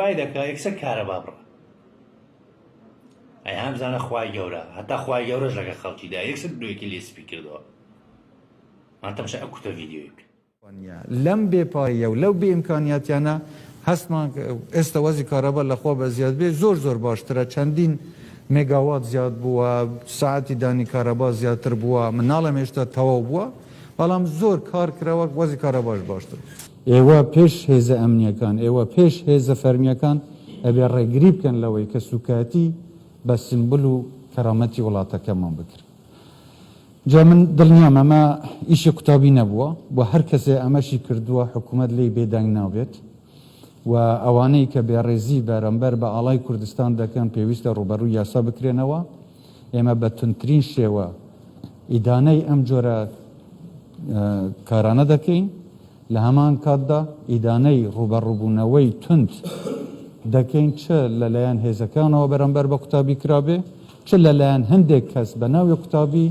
دەکە یەکسەر کارە با بڕە ئەی هەمزانە خوای گەورە هەتا خوای گەورەش لەگە خەڵکیدا یەکسەر دۆیەکی لێسپی کردەوە ماتەمشە ئەو کوتە ڤیدیۆی بکە لەم بێپاییە و لەو بێ ئیمکانیاتیانە هەستمان ئێستا وەزی کارەبا لەخوا بە زیاد بێ زۆر باشترە چەندین مێگاوات زیاد بووە ساعتی دانی کارەبا زیاتر بووە من ناڵێم هێشتا تەواو بووە بەڵام زۆر کار کراوە وەزی کارەباش باشتر ئێوە پێش هێزە ئەمنیەکان ئێوە پێش هێزە فەرمیەکان ئەبێ ڕێگری بکەن لەوەی کە سوکاتی بە سمبل و کەرامەتی وڵاتەکەمان بکرد جا من دڵنیام ئەمە ئیشی قوتابی نەبووە بۆ هەر کەسێ ئەمەشی کردووە حکوومەت لێی بێدەنگ ناوێت و ئەوانەی کە بێڕێزی بەرەمبەر بە ئاڵای کوردستان دەکەن پێویستە ڕوبەڕووی یاسا بکرێنەوە ئێمە بە تونترین شێوە ئیدانەی ئەم جۆرە کارانە دەکەین لە هەمان کاتدا ئیدانەی ڕوبەڕووبوونەوەی تند دەکەین چ لەلایەن هێزەکانەوە بەرەمبەر بە قوتابی کرابێ چ لەلایەن هەندێک کەس بە ناوی قوتابی